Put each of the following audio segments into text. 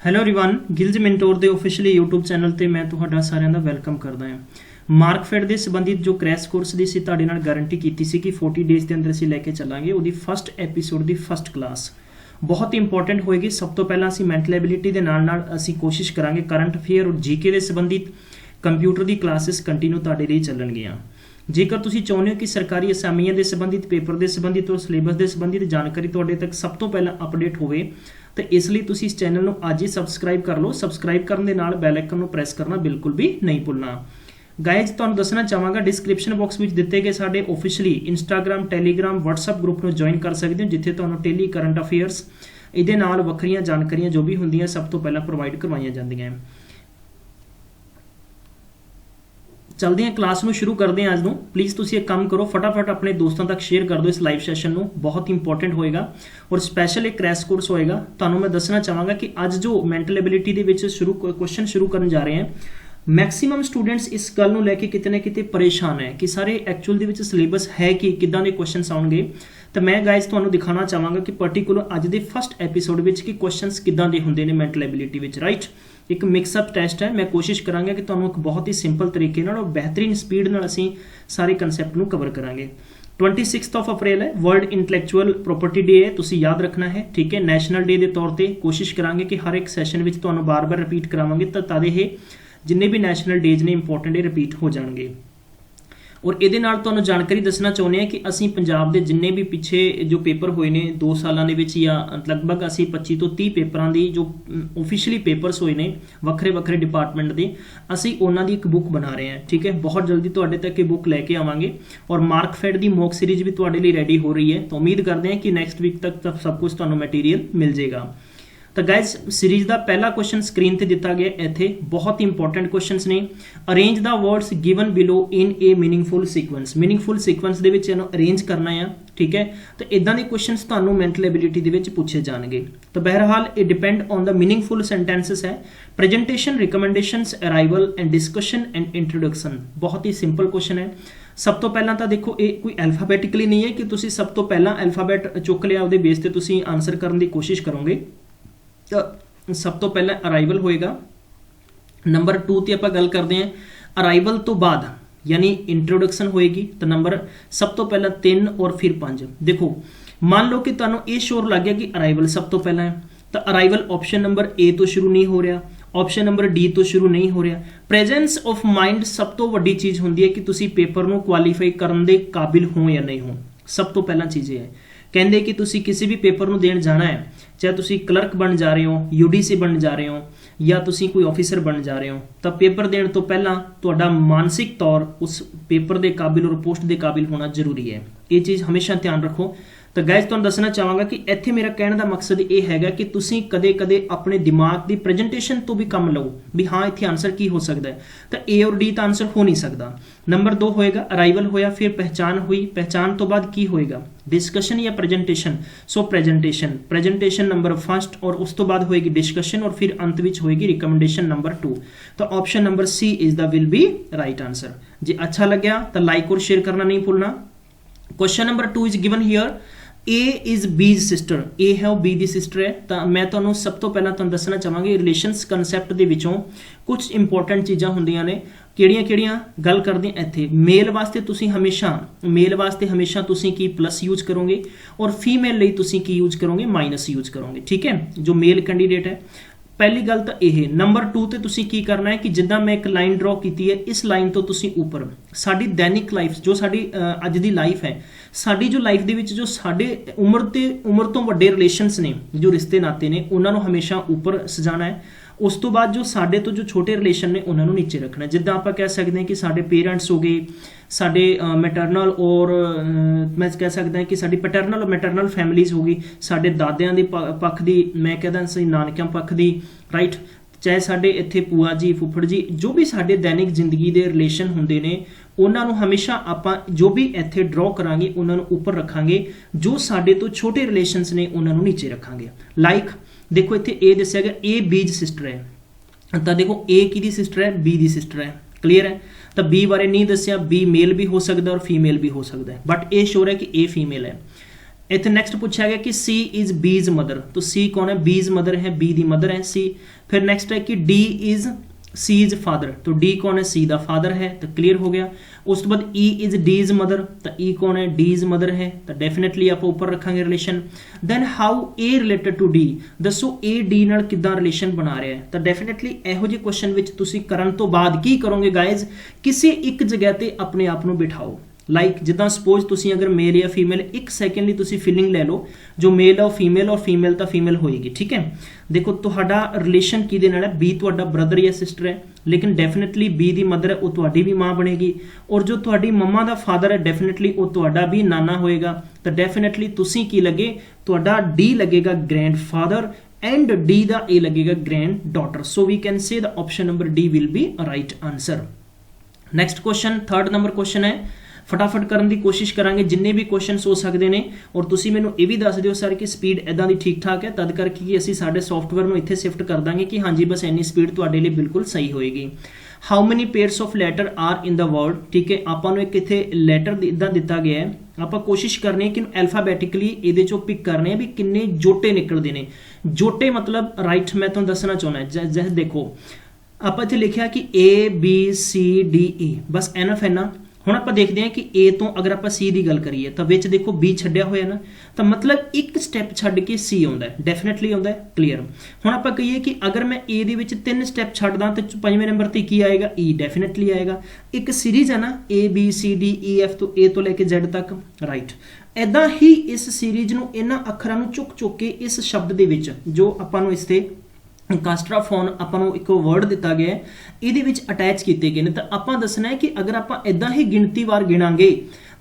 Hello everyone ਗਿਲਜ mentor ਦੇ officially YouTube channel ਤੇ ਮੈਂ ਤੁਹਾਡਾ ਸਾਰਿਆਂ ਦਾ ਵੈਲਕਮ ਕਰਦਾ ਹਾਂ। ਮਾਰਕਫੈਟ ਦੇ ਸੰਬੰਧਿਤ ਜੋ ਕ੍ਰੈਸ਼ ਕੋਰਸ ਦੀ ਸੀ ਤੁਹਾਡੇ ਨਾਲ ਗਾਰੰਟੀ ਕੀਤੀ ਸੀ ਕਿ 40 ਡੇਜ਼ ਦੇ ਅੰਦਰ ਅਸੀਂ ਲੈ ਕੇ ਚੱਲਾਂਗੇ ਉਹਦੀ ਫਸਟ ਐਪੀਸੋਡ ਦੀ ਫਸਟ ਕਲਾਸ ਬਹੁਤ ਹੀ ਇੰਪੋਰਟੈਂਟ ਹੋਏਗੀ। ਸਭ ਤੋਂ ਪਹਿਲਾਂ ਅਸੀਂ ਮੈਂਟਲ ਐਬਿਲਿਟੀ ਦੇ ਨਾਲ ਅਸੀਂ ਕੋਸ਼ਿਸ਼ ਕਰਾਂਗੇ ਕਰੰਟ ਅਫੇਅਰ ਔਰ ਜੀਕੇ ਦੇ ਸੰਬੰਧਿਤ ਕੰਪਿਊਟਰ ਦੀ ਕਲਾਸਿਸ ਕੰਟੀਨਿਊ ਤੁਹਾਡੇ ਲਈ ਚੱਲਣਗੀਆਂ। ਜੇਕਰ ਤੁਸੀਂ ਚਾਹੁੰਦੇ ਹੋ ਕਿ ਸਰਕਾਰੀ ਅਸਾਮੀਆਂ ਦੇ ਸੰਬੰਧਿਤ ਪੇਪਰ ਦੇ ਸੰਬੰਧਿਤ ਔਰ ਸਿਲੇਬਸ ਦੇ ਸੰਬੰਧਿਤ ਜਾਣਕਾਰੀ ਤੁਹਾਡੇ ਤੱਕ ਸਭ ਤੋਂ ਪਹਿਲਾਂ ਅਪਡੇਟ ਹੋਵੇ तो इसलिए तुसी इस चैनल को आज ही सबसक्राइब कर लो। सबसक्राइब करने के नाल बैल आइकन प्रेस करना बिल्कुल भी नहीं भूलना। गाइज तुहानूं दसना चाहांगा डिस्क्रिप्शन बॉक्स में दिते गए साडे officially Instagram Telegram WhatsApp group में ज्वाइन कर सकते हो जिथे तुहानूं डेली करंट अफेयर्स इहदे नाल वक्खरियां जानकारियां जो भी हुंदियां सब तो पहला प्रोवाइड करवाईयां जांदियां। चलते हैं क्लास में शुरू करते हैं। अज नूं प्लीज़ तुसीं एक काम करो फटाफट अपने दोस्तों तक शेयर कर दो इस लाइव सैशन नूं, बहुत इंपॉर्टेंट होएगा और स्पैशल एक क्रैश कोर्स होएगा। तुहानूं मैं दसना चाहांगा कि अज जो मैंटल एबिलिटी दे विच शुरू क्वेश्चन शुरू करन जा रहे हैं मैक्सीमम स्टूडेंट्स इस गल नूं लैके किते ना किते परेशान है कि सारे एक्चुअल दे विच सिलेबस है कि किदां दे क्वेश्चन आउणगे। तो मैं गाइज तुहानूं दिखाना चाहांगा कि पर्टिकुलर अज दे फस्ट एपीसोड विच कि क्वेश्चंस किदां दे हुंदे ने मैंटल एबिलिटी विच। राइट एक मिक्सअप टेस्ट है। मैं कोशिश करांगा कि तुहानूं एक बहुत ही सिंपल तरीके नाल और बेहतरीन स्पीड नाल असीं सारे कंसैप्ट नूं कवर करांगे। 26 अप्रैल है वर्ल्ड इंटलैक्चुअल प्रॉपर्टी डे है, तुसीं याद रखना है ठीक है। नैशनल डे के तौर पर कोशिश करांगे कि हर एक सैशन विच तुहानूं बार बार रिपीट करावांगे तो ये जिन्ने भी नैशनल डेज ने इंपॉर्टेंट ये रिपीट हो जाएंगे। और ये तुहानूं जानकारी दसना चाहुंदे हैं कि असीं पंजाब दे जिन्ने भी पिछे जो पेपर होए ने 2 सालां दे विच या लगभग असीं 25 तो 30 पेपरां दी जो ऑफिशियली पेपर्स होए ने वक्खरे वक्खरे डिपार्टमेंट दे असीं उन्हां दी एक बुक बना रहे हैं ठीक है। बहुत जल्दी तुहाडे तक ये बुक लैके आवांगे और मार्कफेड दी मॉक सीरीज भी तुहाडे लई रेडी हो रही है। तो उम्मीद करते हैं कि नैक्सट वीक तक सब कुछ तुहानूं मटीरियल मिल जाएगा। तो गाइज सीरीज का पहला क्वेश्चन स्क्रीन पर दिता गया इत्थे बहुत ही इंपॉर्टेंट क्वेश्चंस ने। Arrange the words given below in a meaningful sequence. Meaningful sequence दे विच इहनूं अरेंज करना है ठीक है। तो इदां दे क्वेश्चंस तुहानूं मैंटल एबिलिटी दे विच पूछे जाणगे। तो बहरहाल ये depend on the meaningful sentences है। Presentation recommendations arrival and discussion and introduction बहुत ही सिंपल क्वेश्चन है। सब तो पहला तो देखो ये कोई अल्फाबैटिकली नहीं है कि तुसीं सब तो पहला अल्फाबैट चुक लिया उहदे बेस ते तुसीं आंसर करने की कोशिश करोगे। तो सब तो पहला अराइवल होएगा। नंबर 2 ते आपां गल करते हैं अराइवल तो बाद यानी इंट्रोडक्शन होएगी। तो नंबर सब तो पहला 3 और फिर 5। देखो मान लो कि तुहानूं ये श्योर लग गया कि अराइवल सब तो पहला है तो अराइवल ऑप्शन नंबर ए तो शुरू नहीं हो रहा, ऑप्शन नंबर डी तो शुरू नहीं हो रहा। प्रेजेंस ऑफ माइंड सब तो वड्डी चीज़ होंदी है कि तुसीं पेपर नूं क्वालीफाई करन दे काबिल हो या नहीं हो। सब तो पहला चीज़ है कहते कि तुसी किसी भी पेपर नूं देण जाना है चाहे तुसी क्लर्क बन जा रहे हो यूडीसी बन जा रहे हो या तुसी कोई ऑफिसर बन जा रहे हो तो पेपर देण तो पहला तुहाडा मानसिक तौर उस पेपर के काबिल और पोस्ट के काबिल होना जरूरी है। ये चीज़ हमेशा ध्यान रखो। तो गैस तुहानूं दसना चाहांगा कि इत्थे मेरा कहने का मकसद ये हैगा कि तुसी कदे कदे अपने दिमाग की प्रेजेंटेशन तो भी कम लो भी हाँ इत्थे आंसर की हो सकता है। तो ए और डी तो आंसर हो नहीं सकता। नंबर 2 होएगा अराइवल होया फिर पहचान हुई, पहचान तो बाद की होएगा डिस्कशन या प्रेजेंटेशन। सो प्रेजेंटेशन नंबर 1 और उस तो बाद होएगी डिस्कशन और फिर अंत विच होएगी रिकमेंडेशन नंबर 2। तो option number C is the will be right answer. जी अच्छा लग्या तो लाइक और शेयर करना नहीं भूलना। Question number 2 is given here A is B's sister. A है वो बी दी सिस्टर है। तो मैं तुहानूं सब तो पहला तुहानूं दसना चाहांगी रिलेशनस कंसैप्ट दे विचों कुछ इंपॉर्टेंट चीज़ां हुंदियां ने किहड़ियां गल करदे इत्थे। मेल वास्ते हमेशा तुसीं की प्लस यूज करोगे और फीमेल लई तुसीं की यूज करोगे माइनस यूज करोगे ठीक है। जो मेल कैंडीडेट है पहली गल तो यह। नंबर 2 ते तुसीं की करना है कि जिद्दां मैं एक लाइन ड्रॉ की है इस लाइन तो तुसीं ऊपर साडी दैनिक लाइफ जो साडी अज दी लाइफ है साडी जो लाइफ दे विच जो साडे उम्र तो वड्डे रिलेशनस ने जो रिश्ते नाते ने उन्हां नूं हमेशा ऊपर सजाना है। उस तो बाद जो साडे तो जो छोटे रिलेशन ने उन्हां नूं नीचे रखना है। जिद्दां आपां कह सकते हैं कि साडे पेरेंट्स हो गए साडे मैटरनल और मैं कह सकता है कि साडी पैटरनल और मैटरनल फैमिलीज़ हो गई साडे दादियां दे पक्ष दी मैं कहदा सही नानकियां पक्ष दी राइट चाहे साडे इत्थे भूआ जी फुफड़ जी जो भी साडे दैनिक जिंदगी दे रिलेशन हुंदे ने उन्हां नूं हमेशा आपां जो भी इत्थे ड्रॉ करांगे उन्हां नूं ऊपर रखांगे जो साडे तो छोटे रिलेशनस ने उन्हां नूं नीचे रखांगे। लाइक देखो इत्थे ए दस्सिया गया ए बीज सिस्टर है तो देखो ए की सिस्टर है बी दी सिस्टर है क्लीयर है। तो बी बारे नहीं दस्सिया बी मेल भी हो सकता और फीमेल भी हो सकता है बट ए श्योर है कि ए फीमेल है। इतने नेक्स्ट पूछा गया कि सी इज बीज मदर, तो सी कौन है, बीज मदर है, बी दी मदर है सी। फिर नेक्स्ट है कि D is C is father, तो डी कौन है, सी दा फादर है, तो क्लियर हो गया। उस तो बाद ई इज डीज मदर, तो ई कौन है, डीज मदर है, तो डेफिनेटली आप ऊपर रखेंगे relation. Then how A related to D, दसो ए डी नाल किदां रिलेशन बना रहा है, तो डेफिनेटली इहो ਜਿਹੇ क्वेश्चन विच तुसी करन तो बाद की करोगे गाइज, किसी एक जगह ते अपने आप ਨੂੰ बिठाओ। लाइक जिदा सपोज तुसी अगर मेल या फीमेल एक सैकेंड ਲਈ तुसी फीलिंग ले लो, जो मेल है वो फीमेल और फीमेल तो फीमेल होएगी, ठीक है। देखो तुहाडा रिलेशन किहदे नाल है, बी तुहाडा ब्रदर या सिस्टर है, लेकिन डेफिनेटली बी दी मदर है वो तुहाडी भी माँ बनेगी, और जो तुहाडी मम्मा दा फादर है डेफिनेटली वो तुहाडा भी नाना होएगा। तो डेफिनेटली तुसी की लगे, तुहाडा डी लगेगा ग्रैंड फादर एंड डी दा ए लगेगा granddaughter. So we can say the option number D will be right answer. Next question, third number question है, फटाफट करने की कोशिश करांगे जिन्ने भी क्वेश्चन हो सकते हैं, और तुसी मैनू ये भी दस दिओ सर कि स्पीड इदां दी ठीक ठाक है, तद करके कि असीं साडे सॉफ्टवेयर नूं इत्थे शिफ्ट कर दांगे कि हाँ जी बस इन्नी स्पीड तुहाडे लई बिल्कुल सही होएगी। How many pairs of letter are in the word, ठीक है, आपां नूं एक इत्थे लैटर इदां दिता गया है, आपां कोशिश करनी है कि एल्फाबैटिकली इहदे चों पिक करने भी किन्ने जोटे निकलदे ने। जोटे मतलब राइट मैं तुहानूं दसना चाहुंदा, जैसे देखो आपां इत्थे लिखिया कि A B C D E, बस एनफ है ना। ਹੁਣ ਆਪਾਂ ਦੇਖਦੇ ਹਾਂ ਕਿ A ਤੋਂ ਅਗਰ ਆਪਾਂ C ਦੀ ਗੱਲ ਕਰੀਏ ਤਾਂ ਵਿੱਚ ਦੇਖੋ B ਛੱਡਿਆ ਹੋਇਆ ਨਾ, ਤਾਂ ਮਤਲਬ ਇੱਕ ਸਟੈਪ ਛੱਡ ਕੇ C ਆਉਂਦਾ ਹੈ, ਡੈਫੀਨਿਟਲੀ ਆਉਂਦਾ ਹੈ, ਕਲੀਅਰ। ਹੁਣ ਆਪਾਂ ਕਹੀਏ ਕਿ ਅਗਰ ਮੈਂ A ਦੇ ਵਿੱਚ 3 ਸਟੈਪ ਛੱਡਦਾ ਤੇ 5ਵੇਂ ਨੰਬਰ ਤੇ ਕੀ ਆਏਗਾ, E ਡੈਫੀਨਿਟਲੀ ਆਏਗਾ। ਇੱਕ ਸੀਰੀਜ਼ ਹੈ ਨਾ A B C D E F ਤੋਂ A ਤੋਂ ਲੈ ਕੇ Z ਤੱਕ, ਰਾਈਟ। ਐਦਾਂ ਹੀ ਇਸ ਸੀਰੀਜ਼ ਨੂੰ ਇਹਨਾਂ ਅੱਖਰਾਂ ਨੂੰ ਚੁੱਕ ਕੇ ਇਸ ਸ਼ਬਦ ਦੇ ਵਿੱਚ ਜੋ ਆਪਾਂ ਨੂੰ ਇਸ ਤੇ ਕਾਸਟਰਾਫੋਨ ਆਪਾਂ ਨੂੰ ਇੱਕ ਵਰਡ ਦਿੱਤਾ ਗਿਆ ਹੈ, ਇਹਦੇ ਵਿੱਚ ਅਟੈਚ ਕੀਤੇ ਗਏ ਨੇ। ਤਾਂ ਆਪਾਂ ਦੱਸਣਾ ਹੈ ਕਿ ਅਗਰ ਆਪਾਂ ਇਦਾਂ ਹੀ ਗਿਣਤੀ ਵਾਰ ਗਿਣਾਂਗੇ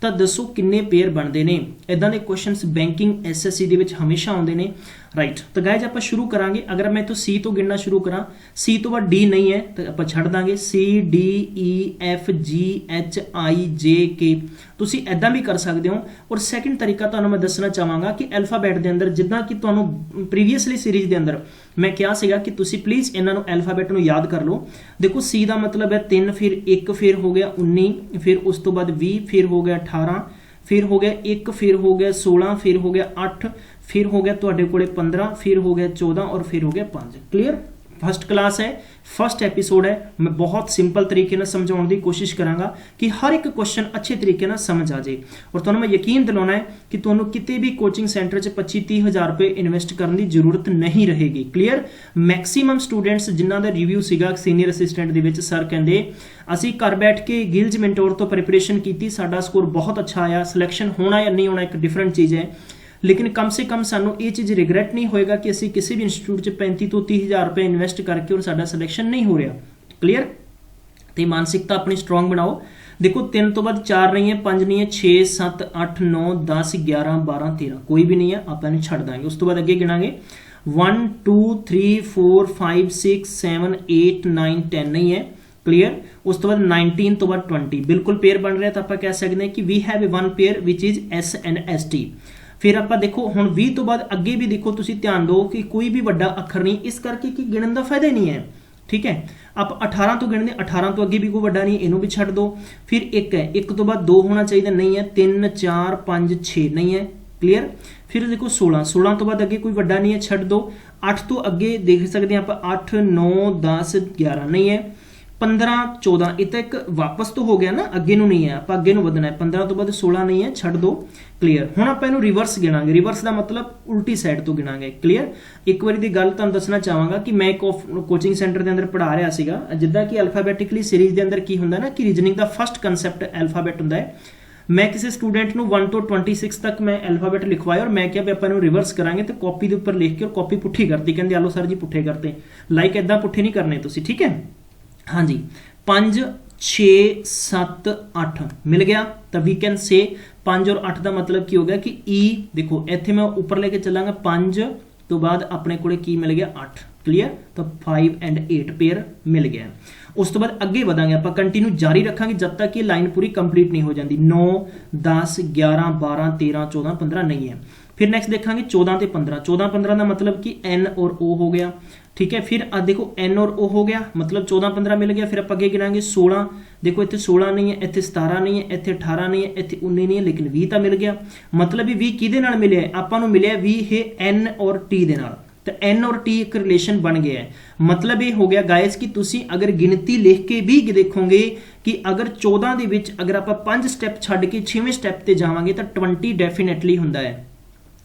ਤਾਂ ਦੱਸੋ ਕਿੰਨੇ ਪੇਅਰ ਬਣਦੇ ਨੇ। ਇਦਾਂ ਦੇ ਕੁਐਸਚਨਸ ਬੈਂਕਿੰਗ ਐਸਐਸਸੀ ਦੇ ਵਿੱਚ ਹਮੇਸ਼ਾ ਆਉਂਦੇ ਨੇ, ਰਾਈਟ। ਤਾਂ ਗਾਇਜ਼ ਆਪਾਂ ਸ਼ੁਰੂ ਕਰਾਂਗੇ, ਅਗਰ ਮੈਂ ਇੱਥੋਂ C ਤੋਂ ਗਿਣਨਾ ਸ਼ੁਰੂ ਕਰਾਂ, C ਤੋਂ ਬਾਅਦ D ਨਹੀਂ ਹੈ ਤਾਂ ਆਪਾਂ ਛੱਡ ਦਾਂਗੇ, C D E F G H I J K, ਤੁਸੀਂ ਇਦਾਂ ਵੀ ਕਰ ਸਕਦੇ ਹੋ। ਔਰ ਸੈਕਿੰਡ ਤਰੀਕਾ ਤੁਹਾਨੂੰ ਮੈਂ ਦੱਸਣਾ ਚਾਹਾਂਗਾ ਕਿ ਐਲਫਾਬੈਟ ਦੇ ਅੰਦਰ ਜਿੱਦਾਂ ਕਿ ਤੁਹਾਨੂੰ ਪ੍ਰੀਵੀਅਸਲੀ ਸੀਰੀਜ਼ ਦੇ ਅੰਦਰ ਮੈਂ ਕਿਹਾ ਸੀਗਾ ਕਿ ਤੁਸੀਂ ਪਲੀਜ਼ ਇਹਨਾਂ ਨੂੰ ਐਲਫਾਬੈਟ ਨੂੰ ਯਾਦ ਕਰ ਲਓ। ਦੇਖੋ C ਦਾ ਮਤਲਬ ਹੈ 3, ਫਿਰ 1, ਫਿਰ ਹੋ ਗਿਆ 19, ਫਿਰ ਉਸ ਤੋਂ ਬਾਅਦ 20, ਫਿਰ ਹੋ ਗਿਆ 18, फिर हो गया 1, फिर हो गया 16, फिर हो गया 8, फिर हो गया तुहाडे कोले 15, फिर हो गया 14 और फिर हो गया 5। क्लियर, फर्स्ट क्लास है, फर्स्ट एपीसोड है, मैं बहुत सिंपल तरीके नाल समझाउण दी कोशिश करांगा कि हर एक क्वेश्चन अच्छे तरीके नाल समझ आ जाए। और तुहानूं मैं यकीन दिलाउणा है कि तुहानूं किते भी कोचिंग सेंटर 'च 25-30 हज़ार रुपए इन्वेस्ट करन दी जरूरत नहीं रहेगी। क्लीयर, मैक्सीमम स्टूडेंट्स जिन्हां दा रिव्यू सीगा सीनियर असिस्टेंट दे विच, सर कहंदे ਅਸੀਂ घर बैठ के गिल्ज मिंटोर तो प्रिपरेशन की, साडा स्कोर बहुत अच्छा आया, सिलेक्शन होना या नहीं होना एक डिफरेंट चीज़ है, लेकिन कम से कम सानू ये चीज़ रिग्रेट नहीं होएगा कि असी किसी भी इंस्टीट्यूट 35 तो 30 हज़ार रुपए इन्वेस्ट करके और साडा सिलेक्शन नहीं हो रहा। क्लीयर, तो मानसिकता अपनी स्ट्रोंग बनाओ। देखो 3 तो बाद 4 नहीं है, 5 नहीं है, 6 7 8 9 10 11 12 13 कोई भी नहीं है, आप इन्हें छड़ देंगे। उस तो बाद अगे गिनांगे 1 2 3 4 5 6 7 8 9 10 नहीं है। क्लीयर, उस तो बाद 19 तो बाद 20 बिल्कुल पेयर बन रहा है, तो आप कह सकते हैं कि we have one pair which is S and ST। फिर आप देखो हुण 20 तो बाद अगे भी देखो, तुसी ध्यान दो कि कोई भी वड्डा अखर नहीं, इस करके कि गिणन का फायदा ही नहीं है। ठीक है, आप 18 तो गिणदे, 18 तो अगे भी कोई वड्डा नहीं, इनू भी छड्ड दो। फिर 1 है, 1 तो बाद 2 होना चाहिए, नहीं है, 3 4 5 6 नहीं है। क्लीयर, फिर देखो 16, 16 तो बाद अगे कोई वड्डा नहीं है, छड्ड दो। 8 तो अगे देख सकते हैं आप, 8 9 10 11 नहीं है। 15 14 ये तो एक वापस तो हो गया ना, अगे नूं नहीं है, आप अगे नूं वधना है। 15 तो बाद 16 नहीं है, छड्ड दो। क्लीयर, हुण आपां इहनूं रिवर्स गिणांगे, रिवर्स का मतलब उल्टी साइड तो गिणांगे। क्लीयर, एक बारी दी गल तुहानूं दसना चाहांगा कि मैं एक कोचिंग सेंटर के अंदर पढ़ा रहा सीगा, जिद्दां कि अल्फाबैटिकली सीरीज के अंदर की हुंदा ना कि रीजनिंग का फर्स्ट कंसैप्ट एल्फाबैट हुंदा है। मैं किसी स्टूडेंट नूं 1 तो 26 तक मैं एल्फाबैट लिखवाया और मैं क्या भी आपां रिवर्स करांगे, तो कॉपी के उपर लिख के और कॉपी पुट्ठी करती, कहंदे आलो सर जी पुट्ठे करते, लाइक इदां पुट्ठे नहीं करने तुसीं। ठीक है, हाँ जी, 5 6 7 8 मिल गया, तो वी कैन से 5 और 8 का मतलब की हो गया कि ई देखो इत्थे मैं ऊपर लेके चलांगा, 5 तो बाद अपने कोले की मिल गया 8। क्लीयर, तो 5 and 8 पेयर मिल गया। उस तो बाद अगे बढ़ांगे, आप कंटिन्यू जारी रखांगे जब तक ये लाइन पूरी कंप्लीट नहीं हो जाती। 9 10 11 12 13 14 15 नहीं है। फिर नैक्सट देखांगे 14 ते 15, 14 15 का मतलब कि N और O हो गया। ठीक है। फिर देखो n और o हो गया, मतलब 14 15 मिल गया। फिर आप अगे गिनांगे 16, देखो इतने 16 नहीं है, इतने 17 नहीं है, इतने 18 नहीं है, इतने 19 नहीं है, लेकिन 20 तो मिल गया। मतलब भी 20 किहदे नाल मिलिਆ है, आपां नूं मिलिਆ 20 है n और t दे नाल। तो n और t एक रिलेशन बन गया है। मतलब ये हो गया गाइस कि तुसी अगर गिनती लिख के भी देखोगे कि अगर 14 ਦੇ ਵਿੱਚ अगर आप 5 स्टैप छड्ड के 6वें स्टैप ते जावांगे तो 20 डेफिनेटली हुंदा है।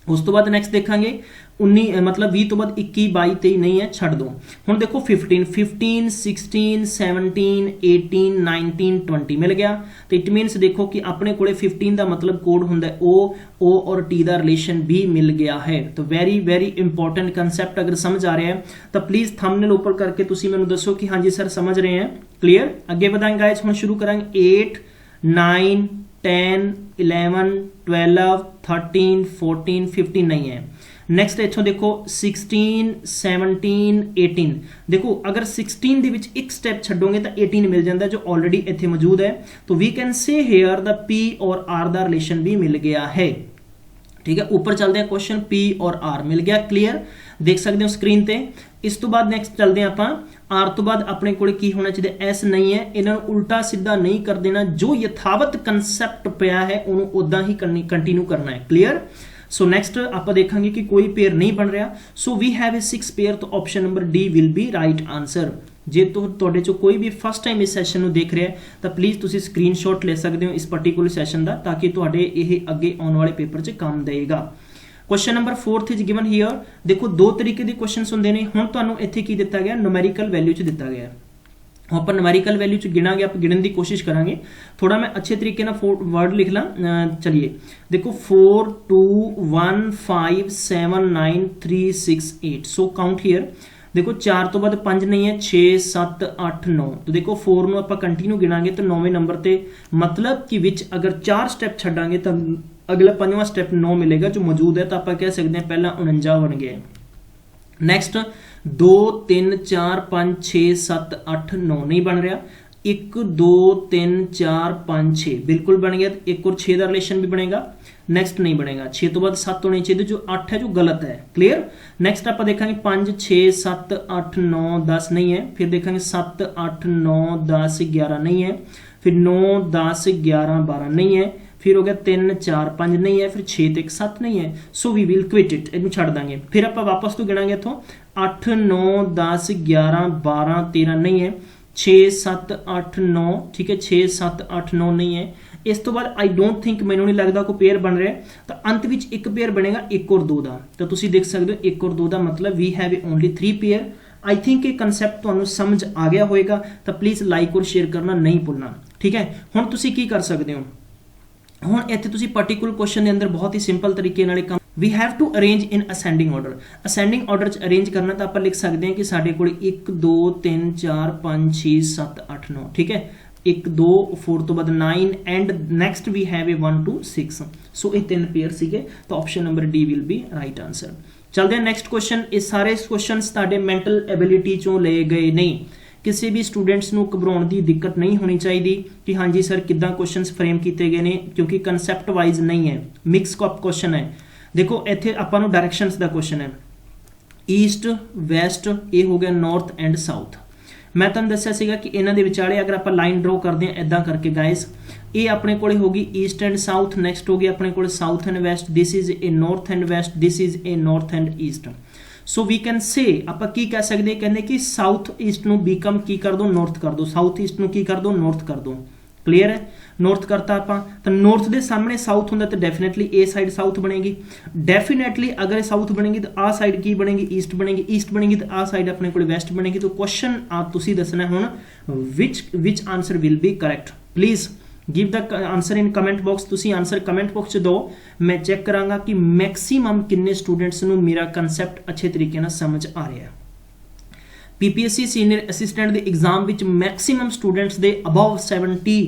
उस तो बाद नैक्सट देखांगे 19, मतलब 20 तो बाद 21 22 23 नहीं है, छड्ड दो। हुण देखो 15 16 17 18 19 20 मिल गया। तो इट मीनस देखो कि अपने कोले 15 का मतलब कोड हुंदा है ओ और टी का रिलेशन भी मिल गया है। तो वेरी वेरी इंपॉर्टेंट कंसैप्ट अगर समझ आ रहा है तो प्लीज थंबनेल ऊपर करके तुसी मैनूं दसो कि हाँ जी सर समझ रहे हैं। क्लियर, अगे बढ़ाएंगे गाइस। हुण शुरू करांगे 8 9 10 11 12 13 14 15 नहीं है। नैक्सट इथों देखो 16 17 18, देखो अगर 16 ਦੇ ਵਿੱਚ एक स्टैप छड्डोगे तो 18 मिल जाता है जो ऑलरेडी इत्थे मौजूद है। तो we can say here the P और आर का रिलेशन भी मिल गया है। ठीक है, ऊपर चलते हैं क्वेश्चन पी और आर मिल गया। क्लीयर, देख सकते हो स्क्रीन पे। इस तो बाद नैक्सट चलते हैं आप आर तो बाद अपने को की होना चाहिए, एस नहीं है, इन्हों उल्टा सीधा नहीं कर देना, जो यथावत कंसैप्ट पिया है उन्होंने उदा ही कंटिन्यू करना है। क्लीयर, सो नैक्सट आप देखेंगे कि कोई पेयर नहीं बन रहा, so we have a 6 pair. तो option number D will be right answer. जे तुहाडे चों कोई भी फस्ट टाइम इस सैशन नूं देख रहा है तो प्लीज़ तुसीं स्क्रीनशॉट ले सकते हो इस पर्टिकुलर सैशन का, ताकि तुहाडे ये अगे आने वाले पेपर च काम देगा। Question number 4 is given here. देखो दो तरीके के क्वेश्चन होंगे ने। हुण तुहानूं इत्थे की दिता गया, न्यूमेरिकल वैल्यू च दिता गया। आप न्यूमेरिकल वैल्यू च गिनांगे, आप गिनने की कोशिश करांगे। थोड़ा मैं अच्छे तरीके ना वर्ड लिख ला। चलिए देखो 4 2 1 5 7 9 3 6 8। So count here. देखो 4 तो बाद 5 नहीं है, 6 7 8 9। तो देखो 4 नूं आपां कंटिन्यू गिनांगे तो 9वें नंबर ते, मतलब कि विच अगर 4 स्टैप छड्डांगे तो अगला 5वां स्टैप 9 मिलेगा जो मौजूद है। तो आप कह सकते हैं पहला 49 बन गया। नैक्सट 2 3 4 5 6 7 8 9 नहीं बन रहा। 1 2 3 4 5 6 बिल्कुल बन गया। 1 और 6 का रिलेशन भी बनेगा। नैक्सट नहीं बनेगा। 6 तो बाद 7 होने चाहिए, जो 8 है जो गलत है। क्लियर, नैक्सट आप देखेंगे 5 6 7 8 9 10 नहीं है। फिर देखेंगे 7 8 9 10 11 नहीं है। फिर 9 10 11 12 नहीं है। फिर हो गया 3 4 5 नहीं है। फिर 6 तो 1 7 नहीं है। So we will quit it, इनू छड़ देंगे। फिर आप वापस तो गिनांगे इथों 8 9 10 11 12 13 नहीं है। 6 7 8 9, ठीक है, 6 7 8 9 नहीं है। इस तो बाद आई डोंट थिंक, मैनू नहीं लगता कोई पेयर बन रहा है। तो अंत में एक पेयर बनेगा 1 और 2 का। तो तुम देख सकते हो 1 और 2 का मतलब we have only 3 pair. I think ये कंसैप्ट तुहानूं समझ आ गया होएगा। तो प्लीज़ लाइक और शेयर करना नहीं भूलना। ठीक है, हुण तुसीं की कर सकते हो। हुण इत्थे तुसीं पर्टिकुलर क्वेश्चन के अंदर बहुत ही सिंपल तरीके नाल काम, we have to arrange in ascending order. Ascending order च अरेंज करना तो आप लिख सकते हैं कि साडे कोल 1 2 3 4 5 6 7 8 9, ठीक है। 1 2 4 तो बाद 9 and next we have a 1 2 6। So ये 3 पेयर सीगे। तो option number D will be right answer. चलते हैं नैक्सट क्वेश्चन। ये सारे क्वेश्चन तुहाडे मैंटल एबिलिटी चों ले गए नहीं। किसी भी स्टूडेंट्स नूं घबराउण की दिक्कत नहीं होनी चाहिए कि हाँ जी सर किद्दां क्वेश्चनस फ्रेम किए गए हैं, क्योंकि कंसैप्ट वाइज नहीं है, मिक्स कॉप क्वेश्चन है। देखो इत्थे आपां नूं डायरैक्शनस का क्वेश्चन है, ईस्ट वैसट, ये हो गया नॉर्थ एंड साउथ। मैं तुहानूं दस्सिया सीगा कि इन्हां दे विचाले अगर आप लाइन ड्रॉ करते हैं इदां करके गाइस, ये अपने कोले होगी ईस्ट एंड साउथ। नैक्सट हो गया अपने कोले south and west, this is a north and west, this is a north and east. So we can say आप की कह सकते हैं, कहने कि साउथ ईस्ट नूं बीकम की कर दो, नॉर्थ कर दो, साउथ ईस्ट नूं की कर दो, नॉर्थ कर दो। क्लीयर है, नॉर्थ करता आप तो नॉर्थ के सामने साउथ होंगे तो डेफिनेटली ए साइड साउथ बनेगी। डेफिनेटली अगर साउथ बनेगी तो आ साइड की बनेगी, ईस्ट बनेगी, ईस्ट बनेगी तो आ साइड अपने को वैस्ट बनेगी। तो क्वेश्चन तुसीं दसना हुण विच answer will be correct. Please give the answer in comment box. तुसीं आंसर कमेंट बॉक्स च दो, मैं चेक करांगा कि मैक्सीमम किन्ने स्टूडेंट्स नूं मेरा कंसैप्ट अच्छे तरीके नाल समझ आ रहा है। पीपीएससी सीनियर असिस्टेंट के एग्जाम विच मैक्सीमम स्टूडेंट्स दे अबव 70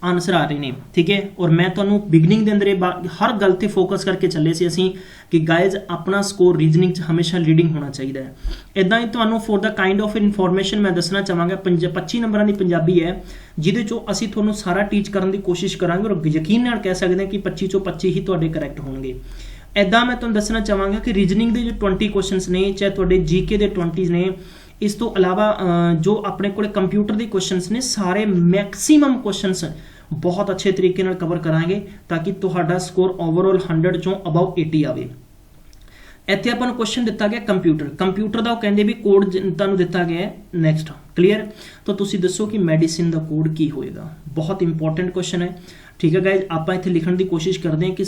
आंसर आ रहे हैं, ठीक है। और मैं तुहानूं बिगनिंग के अंदर हर गल ते फोकस करके चले सी असीं कि गाइज अपना स्कोर रीजनिंग च हमेशा लीडिंग होना चाहिए है। इदां ही तुहानूं for the kind of information मैं दसना चाहांगा 25 नंबरां दी पंजाबी है, जिहदे चों असीं तुहानूं सारा टीच करन दी कोशिश करांगे और यकीन नाल कह सकते हैं कि 25 चों 25 ही तुहाडे करैक्ट होणगे। इदां मैं तुहानूं दसना चाहांगा कि रीजनिंग के जो 20 क्वेश्चन ने, चाहे तुहाडे जीके के 20 ने, इस तो अलावा जो अपने को कंप्यूटर के क्वेश्चंस ने सारे मैक्सीमम क्वेश्चंस बहुत अच्छे तरीके नाल कवर करांगे ताकि तुहाडा स्कोर ओवरऑल 100 चों अबाउ 80 आवे। ਇੱਥੇ ਆਪਾਂ ਨੂੰ क्वेश्चन दिता गया कंप्यूटर ਦਾ ਉਹ ਕਹਿੰਦੇ ਵੀ ਕੋਡ ਤੁਹਾਨੂੰ ਦਿੱਤਾ ਗਿਆ ਹੈ ਨੈਕਸਟ क्लीयर। तो तुसी दसो कि मेडिसिन का कोड की होएगा, बहुत इंपॉर्टेंट क्वेश्चन है। ठीक है गाइज, आप इत्थे लिखण की कोशिश करते हैं कि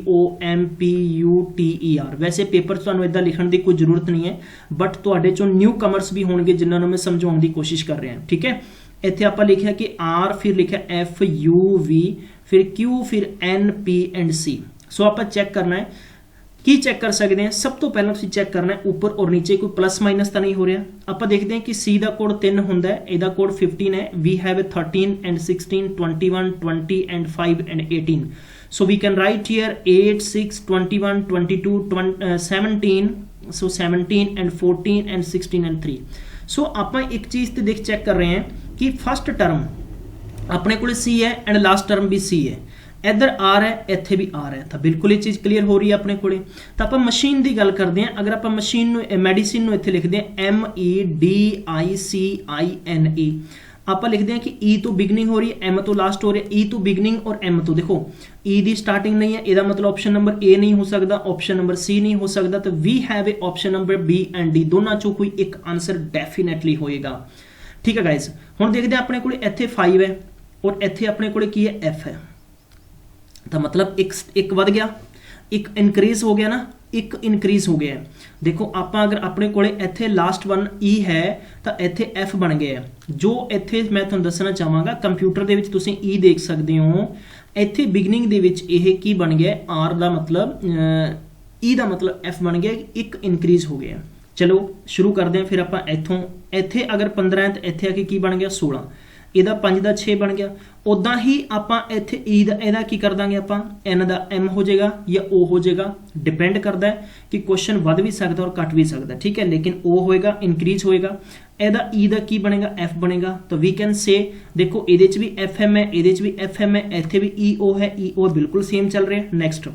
COMPUTER। वैसे पेपर तुहानूं इदां लिखण की कोई जरूरत नहीं है, बट तुहाडे चों न्यू कमर्स भी होणगे जिन्हां नूं मैं समझाउण की कोशिश कर रहा। ठीक है, इत्थे आपां लिखिआ कि R, फिर लिखिआ FUV, फिर Q, फिर NP एंड C। सो आपां चैक करना है की चैक कर सकते हैं। सब तो पहला तुसीं चैक करना है ऊपर और नीचे कोई प्लस माइनस तो नहीं हो रहा। आप देखते हैं कि C का कोड 3 होंदा है, इहदा कोड 15 है। We have 13 and 16 21 20 and 5 and 18। So we can write here 8 6 21 22 17। So 17 and 14 and 16 and 3। सो आप एक चीज़ तो देख चेक कर रहे हैं कि फर्स्ट टर्म अपने को C है एंड लास्ट टर्म भी C है, इधर R है, इत्थे भी R है। तो बिल्कुल ये चीज़ क्लीयर हो रही है अपने को। तो आप मशीन की गल करते हैं, अगर आप मशीन मैडिसिन इत्थे लिखते हैं MEDICINE, आप लिखते हैं कि E तो बिगनिंग हो रही है, M तो लास्ट हो रही है। E तो बिगनिंग और M तो देखो E की स्टार्टिंग नहीं है, यदा मतलब ऑप्शन नंबर A नहीं हो सकता, ऑप्शन नंबर C नहीं हो सकता। तो we have a option number B and D, दोनों चों कोई एक आंसर डेफिनेटली होएगा। ठीक है गाइज, हुण देखते हैं अपने को इत्थे 5 है और इत्थे अपने को की है F है। तो मतलब एक वध गया, एक इनक्रीज हो गया ना, एक इनक्रीज हो गया है। देखो आप अगर अपने को इत्थे लास्ट वन E है तो इत्थे F बन गया है। जो इत्थे मैं तुहानूं दसना चाहांगा कंप्यूटर दे विच तुसीं E देख सकते हो, इत्थे बिगनिंग दे विच यह की बन गया R का मतलब E का मतलब F बन गया, एक इनक्रीज हो गया। चलो शुरू करते हैं फिर आप इत्थों। इत्थे अगर 15 है तो इत्थे आके की बन गया 16, ਇਹਦਾ 5 ਦਾ 6 बन गया। उदा ही ਆਪਾਂ ਇੱਥੇ E ਦਾ ਇਹਦਾ ਕੀ ਕਰ ਦਾਂਗੇ, ਆਪਾਂ N ਦਾ M ਹੋ ਜਾਏਗਾ ਜਾਂ O ਹੋ ਜਾਏਗਾ, डिपेंड करता है कि क्वेश्चन वध भी सकता और घट भी सकता। ठीक है, लेकिन O होएगा, इनक्रीज होएगा। ਇਹਦਾ E ਦਾ ਕੀ ਬਣੇਗਾ, F ਬਣੇਗਾ। तो वी कैन से देखो ਇਹਦੇ ਚ भी FM है, ਇਹਦੇ ਚ भी FM है, ਇੱਥੇ भी EO है, EO बिल्कुल सेम चल रहा है। नेक्स्ट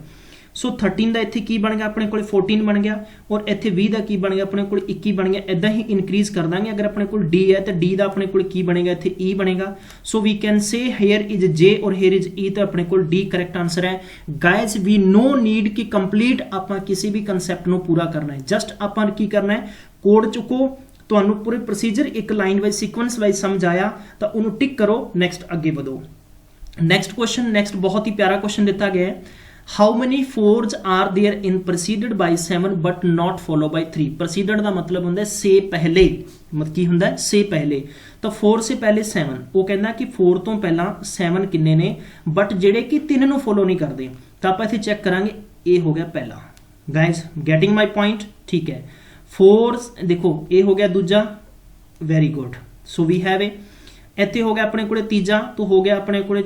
सो 13 का इत्थे की बन गया अपने को 14 बन गया, और इत्थे 20 का की बन गया अपने को 21 बन गया। इदा ही इनक्रीज कर देंगे। अगर अपने को D है तो D का अपने को की बनेगा, इत्थे E बनेगा। So we can say here is J और हेयर इज E, तो अपने को D करेक्ट आंसर है। गाइज वी नो नीड कि कंप्लीट आप किसी भी कंसैप्ट को पूरा करना है, जस्ट आप की करना है कोड चुको, ਤੁਹਾਨੂੰ पूरे प्रोसीजर एक लाइन वाइज सीक्वेंस वाइज समझ आया तो उन्होंने टिक करो, नेक्स्ट अगे बढ़ो। नेक्स्ट क्वेश्चन, नेक्स्ट बहुत ही प्यारा क्वेश्चन दिता गया है। How many fours are there in proceeded by 7 but not follow by 3। Proceeded का मतलब होंगे से पहले, मतलब की होंगे से पहले। तो 4 से पहले 7, वो कहना कि 4 तो पहला 7 किन्ने ने, बट जेडे कि 3 नूं फॉलो नहीं करते। तो आप इत्थे चेक करांगे, ये हो गया पहला। गाइज गेटिंग माई पॉइंट, ठीक है। 4 देखो ये हो गया दूजा, very good. So we have a, इत्थे हो गया अपने को तीजा, तो हो गया अपने को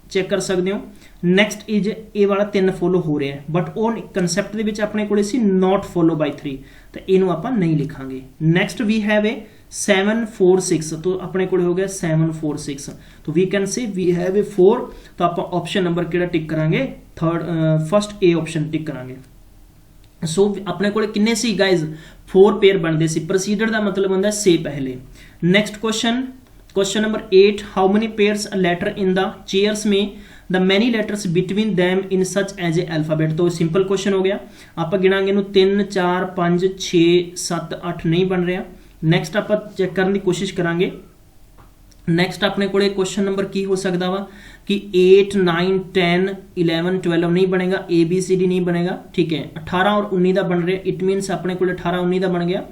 चेक कर सकते हो। नैक्सट इज ए वाला 3 फॉलो हो रहा है, बट वो कंसैप्ट दे विच अपने को सी नॉट फॉलो बाय 3, तो इनू आप नहीं लिखांगे। नैक्सट वी हैव ए 7 4 6, तो अपने को हो गया 7 4 6। तो we can say we have a 4, तो आप ऑप्शन नंबर किहड़ा टिक करांगे, third first a option tick करांगे। सो अपने को किन्ने सी गाइज 4 पेयर बनते सी। प्रोसीडेड का मतलब होंगे से पहले। Next question, question number 8, how many pairs letter in the chairs में the many letters between them in such as a alphabet. तो सिंपल क्वेश्चन हो गया, आप गिनांगे 3 4 5 6 7 8 नहीं बन रहा। नैक्सट आप चेक करने की कोशिश करांगे। नैक्सट अपने को क्वेश्चन नंबर की हो सकता वा कि 8 9 10 11 12 नहीं बनेगा, ABCD नहीं बनेगा। ठीक है, 18 और 19 का बन रहा, इट मीनस अपने को 18 19 का बन गया।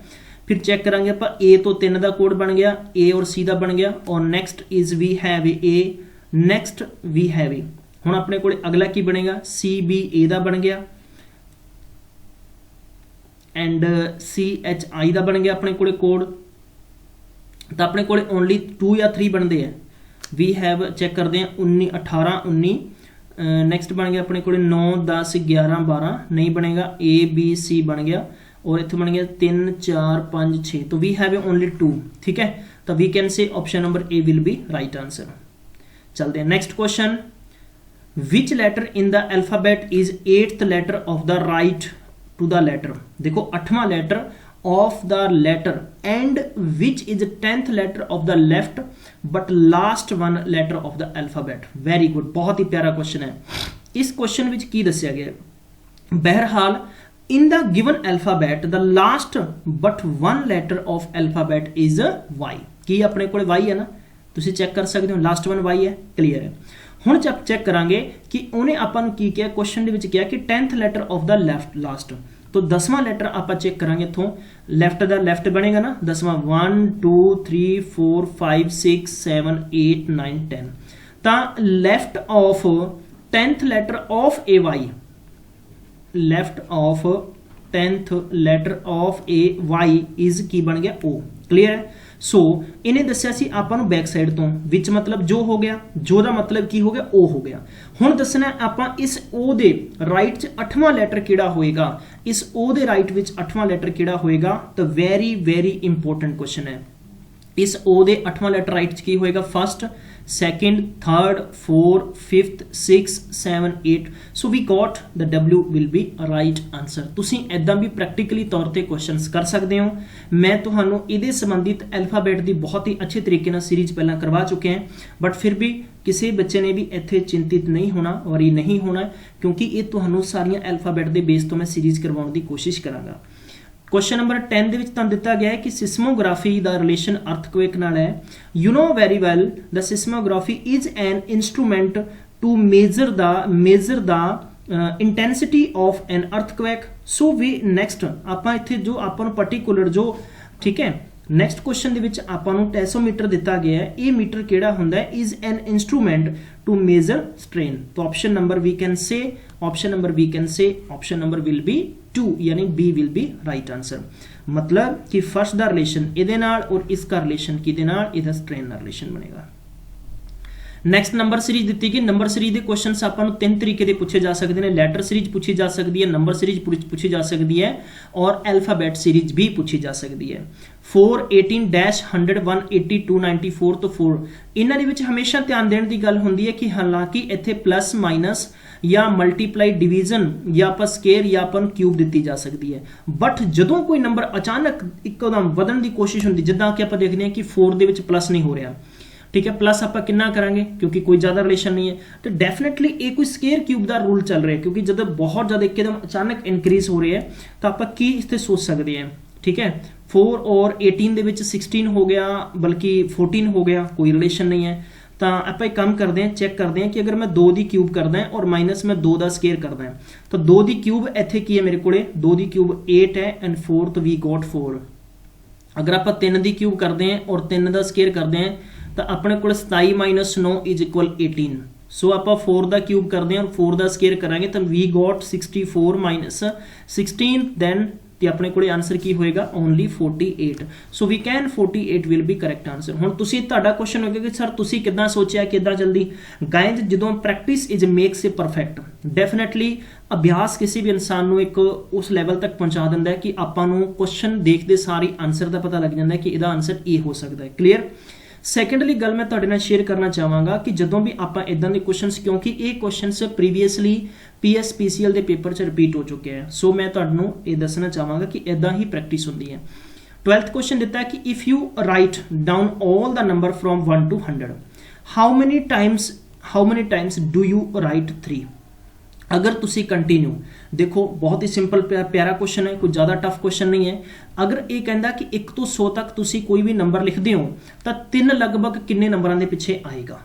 फिर चेक करांगे आप A तो 3 का कोड बन गया, A और C का बन गया। और next is we have A, next we have A. हुण अपने को अगला की बनेगा, CBA का बन गया एंड CHI का बन गया अपने को कोड। तो अपने को ओनली 2 या 3 बनते हैं। वी हैव चेक करते हैं 19 18 19। नैक्सट बन गया अपने को 9 10 11 12 नहीं बनेगा, ABC बन गया, और इत्थे बन गया 3 4 5 6। तो वी हैव ओनली 2। ठीक है, तो we can say option number A will be right answer. चलते हैं next question, which letter in the alphabet is 8th letter of the right to the letter. देखो 8वां letter of the letter and which is 10th letter of the left but last one letter of the alphabet. Very good, बहुत ही प्यारा question है। इस question which की दस्या गया, बहरहाल in the given alphabet the last but one letter of alphabet is y। की अपने कोले y है ना, तुसी चेक कर सकते हो, लास्ट वन y है, क्लियर है। हुण जब चेक करांगे कि उन्हें अपन की किया, क्वेश्चन दे विच किया कि 10th letter of the left last, तो 10वां लैटर आप चेक करांगे इथों, लैफ्ट का लैफ्ट बनेगा ना 10वां, 1 2 3 4 5 6 7 8 9 10, तो left of 10th letter of A Y, left of 10th letter of A Y is की बन गया ओ, क्लियर है। सो इन्हें दस्या सी आपां नूं बैक साइड तो विच मतलब जो हो गया, जो दा मतलब की हो गया ओ हो गया। हुण दसना आपां इस ओ दे राइट च 8वां लैटर किहड़ा होएगा, इस ओ दे राइट विच 8वां लैटर किहड़ा होएगा, तो वेरी वेरी इंपॉर्टेंट क्वेश्चन है। इस ओ दे 8वां लैटर राइट च की होएगा, first second third fourth fifth 6 7 8, so we got the W will be right answer. तुसीं इदां भी प्रैक्टिकली तौर ते क्वेश्चंस कर सकते हो। मैं तुहानूं इहदे संबंधित अल्फाबेट की बहुत ही अच्छे तरीके नाल सीरीज पहलां करवा चुके हैं, बट फिर भी किसी बच्चे ने भी इत्थे चिंतित नहीं होना, वरी नहीं होना, क्योंकि ये तुहानूं सारियां अल्फाबेट के बेस तो मैं सीरीज करवाउण की कोशिश करांगा। क्वेश्चन नंबर 10 ਦੇ ਵਿੱਚ ਤੁਹਾਨੂੰ ਦਿੱਤਾ ਗਿਆ ਹੈ ਕਿ ਸਿਸਮੋਗ੍ਰਾਫੀ ਦਾ ਰਿਲੇਸ਼ਨ ਅਰਥਕੁਏਕ ਨਾਲ ਹੈ। You know very well the seismography is an instrument to measure the intensity of an earthquake. So we next ਆਪਾਂ ਇੱਥੇ ਜੋ ਆਪਾਂ ਨੂੰ ਪਾਰਟਿਕੂਲਰ ਜੋ ਠੀਕ ਹੈ, ਨੈਕਸਟ ਕੁਐਸਚਨ ਦੇ ਵਿੱਚ ਆਪਾਂ ਨੂੰ ਟੈਸੋਮੀਟਰ ਦਿੱਤਾ ਗਿਆ ਹੈ। ਇਹ ਮੀਟਰ ਕਿਹੜਾ ਹੁੰਦਾ ਹੈ, is an instrument to measure strain। तो option number we can say, option number will be 2, यानी B will be right answer. मतलब कि फर्स्ट दा रिलेशन इहदे नाल और इसका रिलेशन किहदे नाल, इहदा स्ट्रेन नाल रिलेशन बनेगा। नैक्सट नंबर सीरीज दी गई। नंबर सीरीज के क्वेश्चन आपां नूं 3 तरीके दे पूछे जा सकते हैं। लैटर सीरीज पूछी जा सकती है, नंबर सीरीज पूछी जा सकती है और अल्फाबेट सीरीज भी पूछी जा सकती है। 4 18 100 180 294 तो 4 इन्हां दे विच हमेशा ध्यान देने की गल होंदी है कि हालांकि इत्थे प्लस माइनस या मल्टीप्लाई डिवीजन या आप स्केयर या अपन क्यूब दी जा सकती है, बट जदों कोई नंबर अचानक एकदम वधण की कोशिश होंदी, जिद्दां कि आप देखते हैं कि 4 दे विच प्लस नहीं हो रहा, ठीक है, प्लस आप कितना करांगे क्योंकि कोई ज़्यादा रिलेशन नहीं है, तो डेफिनेटली ये कोई स्केयर क्यूब का रूल चल रहा है, क्योंकि जब बहुत ज़्यादा एकदम अचानक इनक्रीज हो रही है तो आप की इस सोच सकते हैं। ठीक है, 4 और 18 दे विच 16 हो गया, बल्कि 14 हो गया, कोई रिलेशन नहीं है। तो आप एक काम करते हैं, चेक करते हैं कि अगर मैं 2 की क्यूब करदा है और माइनस मैं 2 का स्केयर करदा है, तो 2 की क्यूब इत्थे की है मेरे को, 2 की क्यूब 8 है एंड 4 तो वी गॉट 4। अगर आप 3 की क्यूब करते हैं और 3 का स्केयर करते हैं तो अपने को 27 माइनस 9 इज इक्वल 18। सो आप 4 का क्यूब करते हैं और 4 का स्केयर करांगे तो वी गॉट 64 माइनस 16, दैन तो अपने को आंसर की होएगा only 48। So we can 48 will be correct answer. हुण तुसीं तुहाडा क्वेश्चन होगा कि सर तुसीं किद्दां सोचिया किद्दां जल्दी, गाइज जदों practice is makes a perfect. Definitely अभ्यास किसी भी इंसान नूं एक उस लैवल तक पहुंचा दिंदा है कि आपां नूं क्वेश्चन देखते सारी आंसर का पता लग जाता है कि इहदा आंसर ये हो सकता है। क्लीयर। सैकेंडली गल मैं तुहाडे नाल शेयर करना चाहांगा कि जदों भी आपां इदां दे क्वेश्चनस, क्योंकि ये क्वेश्चनस प्रीवियसली PSPCL के पेपर च रिपीट हो चुके हैं, सो मैं तुहानूं ये दसना चाहांगा कि इदां ही प्रैक्टिस होंदी है। 12th क्वेश्चन दिता है कि if you write down all the number from 1 to 100 how many times do you right 3। अगर तुसी कंटिन्यू देखो, बहुत ही सिंपल प्यारा क्वेश्चन है, कोई ज़्यादा टफ क्वेश्चन नहीं है। अगर ये कहता कि 1 to 100 तक तुसी कोई भी नंबर लिखते हो तो 3 लगभग किन्ने नंबरों के पिछे आएगा।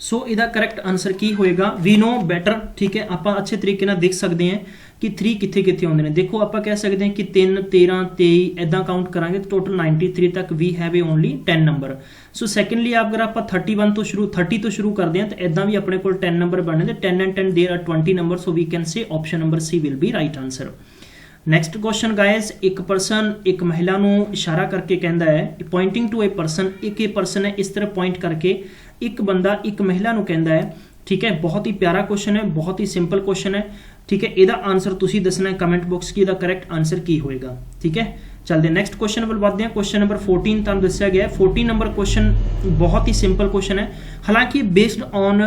सो इसका करैक्ट आंसर की होएगा, वी नो बेटर। ठीक है, आप अच्छे तरीके ना देख सकते हैं कि 3 कित्थे कित्थे आउंदे ने। देखो आप कह सकते हैं कि 3 13 23 इदां काउंट करांगे तो टोटल 93 तक we have a only 10 number. So secondly अगर आप 31 तो शुरू 30 तो शुरू करते हैं तो इदां भी अपने को 10 नंबर बनने, 10 and 10 there are 20 number. So we can say option number C will be right answer. Next question guys, एक पर्सन एक महिला नूं इशारा करके कहता है, पॉइंटिंग टू ए पर्सन, एक पर्सन है इस तरह पॉइंट करके एक बंदा एक महिला नूं कहता है। ठीक है, बहुत ही प्यारा क्वेश्चन है, बहुत ही सिंपल क्वेश्चन है। ठीक है, इसका आंसर तुसी दसना है कमेंट बॉक्स की, करेक्ट आंसर की होएगा। ठीक है, चलते नैक्सट क्वेश्चन वाल बढ़ते हैं। क्वेश्चन नंबर 14 तुहानूं दस्सिया गया है। 14 नंबर क्वेश्चन बहुत ही सिंपल क्वेश्चन है, हालांकि बेस्ड ऑन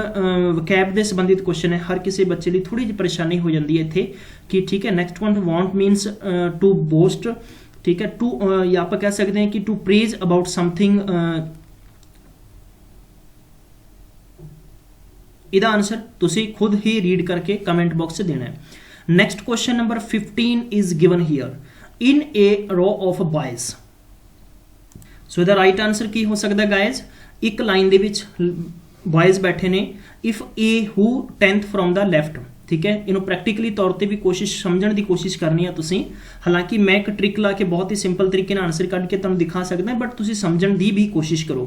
वकैब के संबंधित क्वेश्चन है। हर किसी बच्चे लिए थोड़ी जी परेशानी हो जाती है इत्थे कि ठीक है, next one vaunt means to boast, ठीक है, टू या आप कह सकते हैं कि टू प्रेज अबाउट समथिंग, ਇਹਦਾ ਆਨਸਰ ਤੁਸੀਂ ਖੁਦ ਹੀ ਰੀਡ ਕਰਕੇ ਕਮੈਂਟ ਬਾਕਸ 'ਚ ਦੇਣਾ ਹੈ। Next question number 15 is given here in a row of ਬॉयਜ਼। ਸੋ ਇਹਦਾ ਰਾਈਟ ਆਨਸਰ ਕੀ ਹੋ ਸਕਦਾ ਗਾਇਜ਼, ਇੱਕ ਲਾਈਨ ਦੇ ਵਿੱਚ ਬॉयਜ਼ ਬੈਠੇ ਨੇ, if A who 10th from the left, ठीक है। इन्हों प्रैक्टिकली तौर पर भी कोशिश समझने की कोशिश करनी है तुसी, हालांकि मैं एक ट्रिक ला के बहुत ही सिंपल तरीके आंसर कढ़ के तुहानूं दिखा सकदा, बट तुसी समझण दी भी कोशिश करो।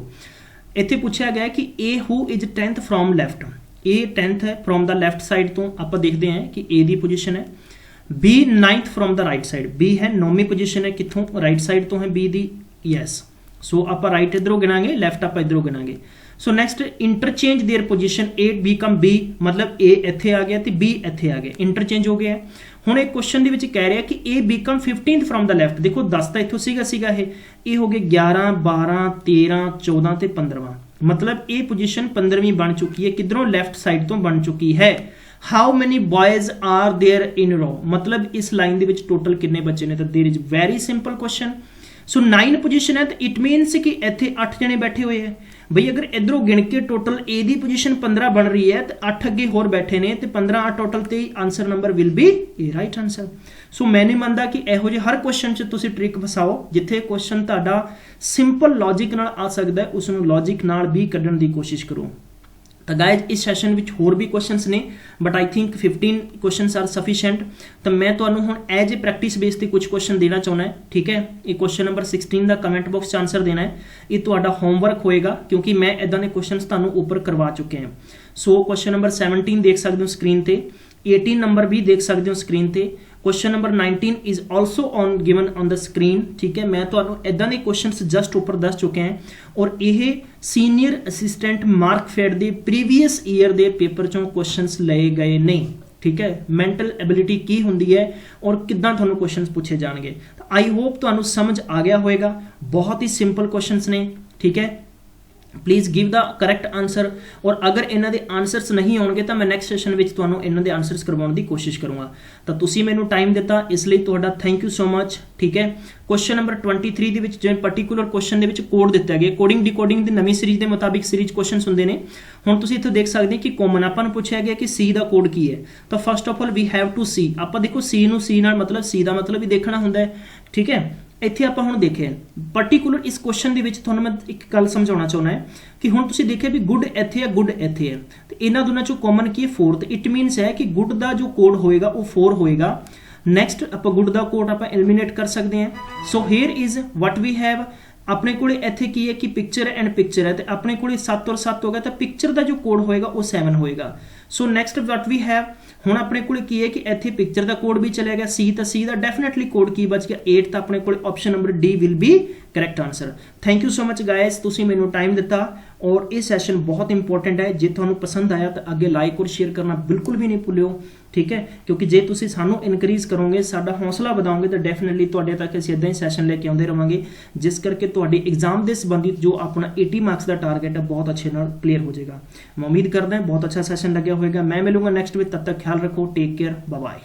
इत्थे पूछा गया कि A who is 10th from left, A 10th है फ्रॉम द लैफ्ट साइड तो आप देखते हैं कि ए दी पोजीशन है, B 9th from the right side, B है 9वीं पोजीशन है कित्थों, राइट साइड तो है बी दी, यस। सो आप राइट इधरों गिनांगे, लैफ्ट आप इधरों गिनांगे। So next interchange their position, A become B, मतलब ए इत्थे आ गया तो बी इत्थे आ गया, इंटरचेंज हो गया है। हुण एक क्वेश्चन दे विच कह रहा है कि A become 15th from the left, देखो 10 तो इत्थों सीगा ये हो गए 11 12 13 14 ते 15वां, मतलब ये पोजीशन 15वीं बन चुकी है, किधरों लैफ्ट साइड तो बन चुकी है। How many boys are there in row, मतलब इस लाइन दे विच टोटल कितने बच्चे ने, तो there is very simple question. So 9 position है तो इट मीनस कि इत्थे 8 जने बैठे हुए हैं बई, अगर इधरों गिन के टोटल ए दी पोजीशन 15 बन रही है तो 8 अगे होर बैठे ने तो 15 टोटल ते answer number will be A right answer. सो मैं नहीं मानता कि इहो जे हर क्वेश्चन च तुसीं ट्रिक फसाओ, जिथे क्वेश्चन तुहाडा सिंपल लॉजिक नाल आ सकदा है उसनूं लॉजिक नाल भी कढण दी कोशिश करो। तो गाइज इस सैशन में होर भी क्वेश्चंस ने, but I think 15 questions are sufficient. तो मैं तुहानूं हुण एज ए प्रैक्टिस बेस ते कुछ क्वेश्चन देना चाहुंदा है, ठीक है। ये क्वेश्चन नंबर 16 का कमेंट बॉक्स आंसर देना है, ये तुहाडा होमवर्क होएगा क्योंकि मैं इदां दे क्वेश्चंस तुहानूं ऊपर करवा चुके हैं। सो क्वेश्चन नंबर 17 देख सकते हो स्क्रीन ते, 18 नंबर भी देख सकते हो स्क्रीन ते, question number 19 is also on given on the screen, ठीक है। मैं तुहानूं इदां दे क्वेश्चंस जस्ट ऊपर दस चुके हैं और यह सीनियर असिस्टेंट मार्कफेड के प्रीवियस ईयर के पेपर चों क्वेश्चंस लए गए नहीं, ठीक है। मैंटल एबिलिटी की हुंदी है और किद्दां तुहानूं क्वेश्चंस पूछे जाणगे। आई होप तुहानूं समझ आ गया होएगा, बहुत ही सिंपल क्वेश्चंस ने, ठीक है। Please give the correct answer, और अगर इन्हां दे आंसरस नहीं आउणगे तो मैं नैक्सट सैशन में तुहानूं इन्हां दे आंसरस करवाउण दी कोशिश करूँगा। तो तुसीं मैनूं टाइम दिता इसलिए तुहाडा थैंक यू सो मच, ठीक है। क्वेश्चन नंबर 23 दे विच जिवें पर्टिकुलर क्वेश्चन दे विच कोड दिता गया, कोडिंग डिकोडिंग दी नवीं सीरीज़ के मुताबिक सीरीज़ क्वेश्चन हुंदे ने। हुण तुसीं इत्थे देख सकदे कि कॉमन आपां नूं पुछया गया कि सी दा कोड की है, तो first of all we have to see, आपां देखो सी नूं सी नाल मतलब सी दा मतलब भी देखना हुंदा है, ठीक है। ਇੱਥੇ ਆਪਾਂ ਹੁਣ ਦੇਖੇ ਪਾਰਟਿਕੂਲਰ ਇਸ ਕੁਐਸਚਨ ਦੇ ਵਿੱਚ ਤੁਹਾਨੂੰ ਮੈਂ ਇੱਕ ਗੱਲ ਸਮਝਾਉਣਾ ਚਾਹੁੰਦਾ ਹੈ ਕਿ ਹੁਣ ਤੁਸੀਂ ਦੇਖਿਆ ਵੀ ਗੁੱਡ ਇੱਥੇ ਹੈ, ਗੁੱਡ ਇੱਥੇ ਹੈ, ਤੇ ਇਹਨਾਂ ਦੋਨਾਂ ਚੋਂ ਕਾਮਨ ਕੀ ਹੈ 4th, ਇਟ ਮੀਨਸ ਹੈ ਕਿ ਗੁੱਡ ਦਾ ਜੋ ਕੋਡ ਹੋਏਗਾ ਉਹ 4 ਹੋਏਗਾ। ਨੈਕਸਟ ਆਪਾਂ ਗੁੱਡ ਦਾ ਕੋਡ ਆਪਾਂ ਐਲੀਮੀਨੇਟ ਕਰ ਸਕਦੇ ਹਾਂ। So here is what we have, अपने को इत्थे की है कि पिक्चर एंड पिक्चर है, तो अपने को 7 और 7 होगा, तो पिक्चर का जो कोड होएगा वो 7 होएगा। So next what we have, हुण अपने को की है कि इत्थे पिक्चर का कोड भी चले गया, सी तो सी का डेफिनेटली कोड की बच गया 8, तो अपने को option number D will be correct answer. Thank you so much guys, तुसीं मैनूं टाइम दिता, और ये सैशन बहुत इंपॉर्टेंट है। जे तुहानूं पसंद आया तो अगे लाइक और शेयर करना बिल्कुल भी नहीं भुल्लिओ, ठीक है, क्योंकि जे तुसीं सानूं इनकरेज करोगे, साडा हौसला वधाओगे, तो डेफिनेटली तुहाडे तक असीं इदां ही सैशन लैके आउंदे रहांगे, जिस करके तुहाडे एग्जाम के संबंधित जो अपना 80 मार्क्स का टारगेट है बहुत अच्छे नाल क्लीयर हो जाएगा। मैं उम्मीद करदा बहुत अच्छा सैशन लग्या होएगा। मैं मिलूंगा नेक्स्ट विच, तब तक ख्याल रखो, टेक केयर, बाय बाय।